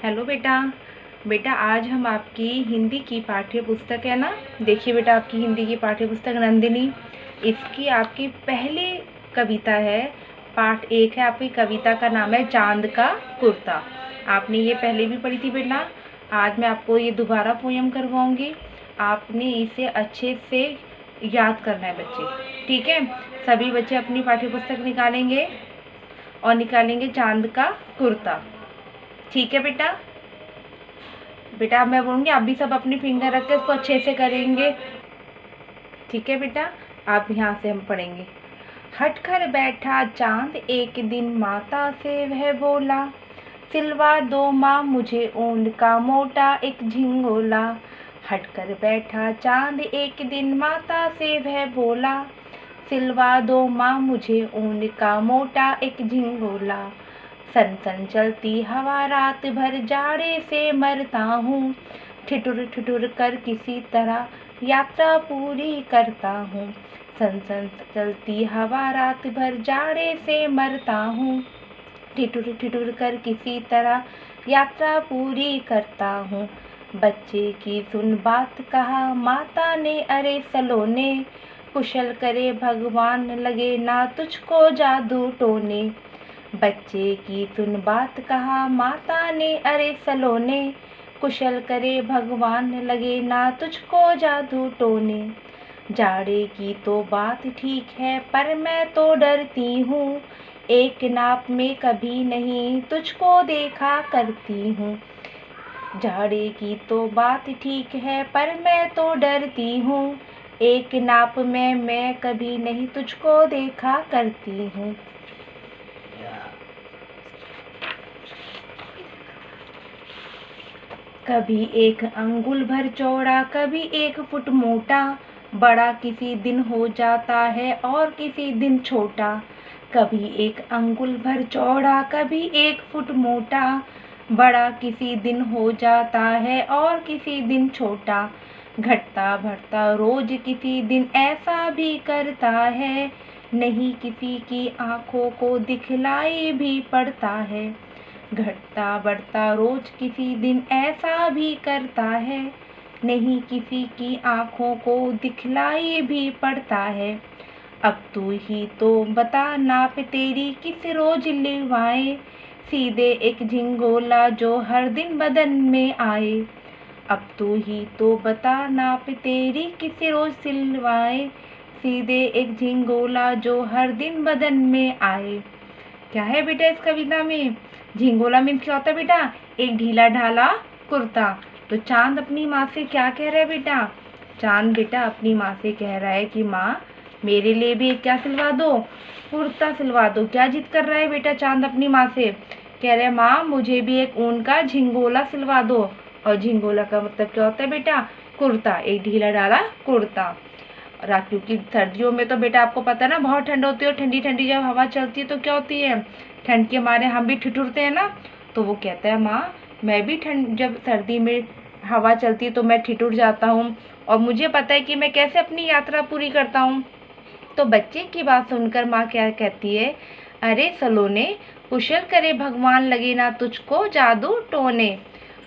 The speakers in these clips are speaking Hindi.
हेलो बेटा। बेटा आज हम आपकी हिंदी की पाठ्य पुस्तक है ना, देखिए बेटा आपकी हिंदी की पाठ्य पुस्तक नंदिनी, इसकी आपकी पहली कविता है। पाठ 1 है, आपकी कविता का नाम है चांद का कुर्ता। आपने ये पहले भी पढ़ी थी बेटा। आज मैं आपको ये दोबारा पोयम करवाऊंगी। आपने इसे अच्छे से याद करना है बच्चे, ठीक है। सभी बच्चे अपनी पाठ्य पुस्तक निकालेंगे और निकालेंगे चांद का कुर्ता, ठीक है बेटा। बेटा अब मैं बोलूँगी, आप भी सब अपनी फिंगर रख के उसको अच्छे से करेंगे, ठीक है बेटा। आप यहाँ से हम पढ़ेंगे। हट कर बैठा चांद एक दिन माता से वह बोला, सिलवा दो माँ मुझे ऊन का मोटा एक झिंगोला। हट कर बैठा चांद एक दिन माता से वह बोला, सिलवा दो माँ मुझे ऊन का मोटा एक झिंगोला। सन सन चलती हवा रात भर जाड़े से मरता हूँ, ठिठुर ठिठुर कर किसी तरह यात्रा पूरी करता हूँ। सन सन चलती हवा रात भर जाड़े से मरता हूँ, ठिठुर ठिठुर कर किसी तरह यात्रा पूरी करता हूँ। बच्चे की सुन बात कहा माता ने, अरे सलोने, कुशल करे भगवान लगे ना तुझको जादू टोने। बच्चे की सुन बात कहा माता ने, अरे सलोने, कुशल करे भगवान लगे ना तुझको जादू टोने। जाड़े की तो बात ठीक है पर मैं तो डरती हूँ, एक नाप में कभी नहीं तुझको देखा करती हूँ। जाड़े की तो बात ठीक है पर मैं तो डरती हूँ, एक नाप में मैं कभी नहीं तुझको देखा करती हूँ। कभी 1 अंगुल भर चौड़ा कभी 1 फुट मोटा, बड़ा किसी दिन हो जाता है और किसी दिन छोटा। कभी 1 अंगुल भर चौड़ा कभी 1 फुट मोटा, बड़ा किसी दिन हो जाता है और किसी दिन छोटा। घटता बढ़ता रोज किसी दिन ऐसा भी करता है, नहीं किसी की आँखों को दिखलाई भी पड़ता है। घटता बढ़ता रोज किसी दिन ऐसा भी करता है, नहीं किसी की आँखों को दिखलाई भी पड़ता है। अब तू ही तो बता नाप तेरी किस रोज लिवाए, सीधे एक झिंगोला जो हर दिन बदन में आए। अब तू ही तो बता नाप तेरी किस रोज सिलवाए, सीधे एक झिंगोला जो हर दिन बदन में आए। क्या है बेटा इस कविता में? झिंगोला मीन्स क्या होता है बेटा? एक ढीला ढाला कुर्ता। तो चांद अपनी माँ से क्या कह रहा है बेटा? चांद बेटा अपनी माँ से कह रहा है कि माँ मेरे लिए भी एक क्या सिलवा दो, कुर्ता सिलवा दो। क्या जिद कर रहा है बेटा चांद अपनी माँ से? कह रहा है माँ मुझे भी एक ऊन का झिंगोला सिलवा दो। और झिंगोला का मतलब क्या होता है बेटा? कुर्ता, एक ढीला ढाला कुर्ता। क्योंकि सर्दियों में तो बेटा आपको पता है ना बहुत ठंड होती है, और ठंडी ठंडी जब हवा चलती है तो क्या होती है, ठंड के मारे हम भी ठिठुरते हैं ना। तो वो कहता है माँ मैं भी ठंड, जब सर्दी में हवा चलती है तो मैं ठिठुर जाता हूँ, और मुझे पता है कि मैं कैसे अपनी यात्रा पूरी करता हूँ। तो बच्चे की बात सुनकर माँ क्या कहती है, अरे सलोने, कुशल करे भगवान लगे ना तुझको जादू टोने।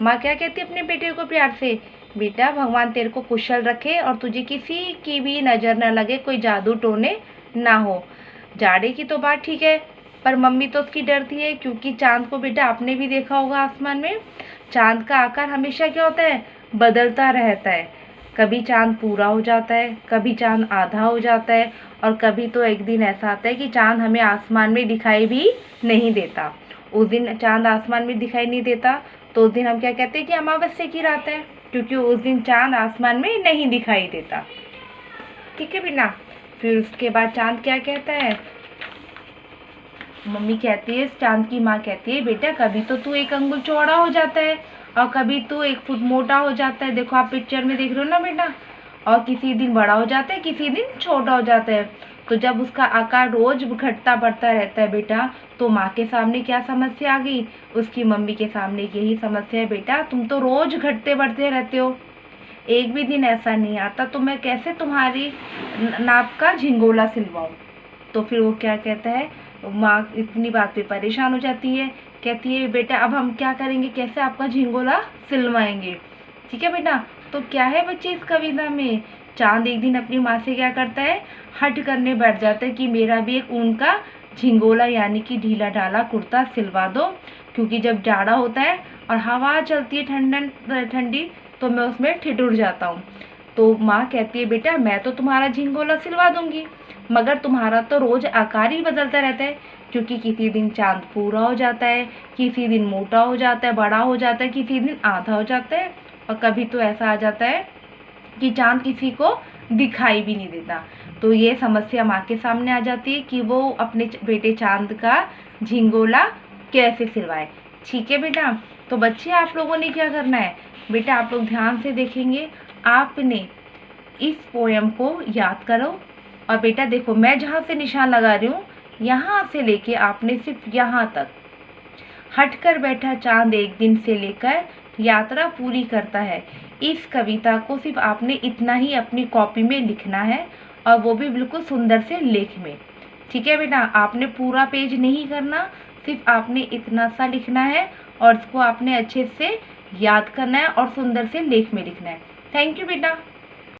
माँ क्या कहती है अपने बेटे को प्यार से, बेटा भगवान तेरे को कुशल रखे और तुझे किसी की भी नज़र न लगे, कोई जादू टोने ना हो। जाड़े की तो बात ठीक है, पर मम्मी तो उसकी डरती है, क्योंकि चांद को बेटा आपने भी देखा होगा आसमान में, चांद का आकार हमेशा क्या होता है, बदलता रहता है। कभी चांद पूरा हो जाता है, कभी चांद आधा हो जाता है, और कभी तो एक दिन ऐसा आता है कि चांद हमें आसमान में दिखाई भी नहीं देता। उस दिन चांद आसमान में दिखाई नहीं देता तो उस दिन हम क्या कहते हैं कि अमावस्या की रात है, क्योंकि उस दिन चांद आसमान में नहीं दिखाई देता, ठीक है बिना। फिर उसके बाद चांद क्या कहता है, मम्मी कहती है, चांद की माँ कहती है, बेटा कभी तो तू 1 अंगुल चौड़ा हो जाता है और कभी तू 1 फुट मोटा हो जाता है, देखो आप पिक्चर में देख रहे हो ना बेटा, और किसी दिन बड़ा हो जाता है किसी दिन छोटा हो जाता है। तो जब उसका आकार रोज घटता बढ़ता रहता है बेटा, तो माँ के सामने क्या समस्या आ गई, उसकी मम्मी के सामने यही समस्या है, बेटा तुम तो रोज घटते बढ़ते रहते हो, एक भी दिन ऐसा नहीं आता तो मैं कैसे तुम्हारी नाप का झिंगोला सिलवाऊं। तो फिर वो क्या कहता है, माँ इतनी बात पे परेशान हो जाती है, कहती है बेटा अब हम क्या करेंगे, कैसे आपका झिंगोला सिलवाएंगे। ठीक है बेटा, तो क्या है बच्चे इस कविता में, चांद एक दिन अपनी माँ से क्या करता है, हट करने बैठ जाता है कि मेरा भी एक ऊन का झिंगोला यानी कि ढीला ढाला कुर्ता सिलवा दो, क्योंकि जब जाड़ा होता है और हवा चलती है ठंडी तो मैं उसमें ठिठुर जाता हूँ। तो माँ कहती है बेटा मैं तो तुम्हारा झिंगोला सिलवा दूंगी, मगर तुम्हारा तो रोज आकार ही बदलता रहता है, क्योंकि किसी दिन चांद पूरा हो जाता है, किसी दिन मोटा हो जाता है, बड़ा हो जाता है, किसी दिन आधा हो जाता है, और कभी तो ऐसा आ जाता है कि चांद किसी को दिखाई भी नहीं देता। तो ये समस्या माँ के सामने आ जाती है कि वो अपने बेटे चांद का झिंगोला कैसे सिलवाए। ठीक है बेटा, तो बच्चे आप लोगों ने क्या करना है बेटा, आप लोग ध्यान से देखेंगे, आपने इस पोयम को याद करो। और बेटा देखो मैं जहाँ से निशान लगा रही हूँ यहाँ से लेके आपने सिर्फ यहाँ तक, हटकर बैठा चांद एक दिन से लेकर यात्रा पूरी करता है, इस कविता को सिर्फ आपने इतना ही अपनी कॉपी में लिखना है, और वो भी बिल्कुल सुंदर से लेख में। ठीक है बेटा, आपने पूरा पेज नहीं करना, सिर्फ आपने इतना सा लिखना है और इसको आपने अच्छे से याद करना है और सुंदर से लेख में लिखना है। थैंक यू बेटा।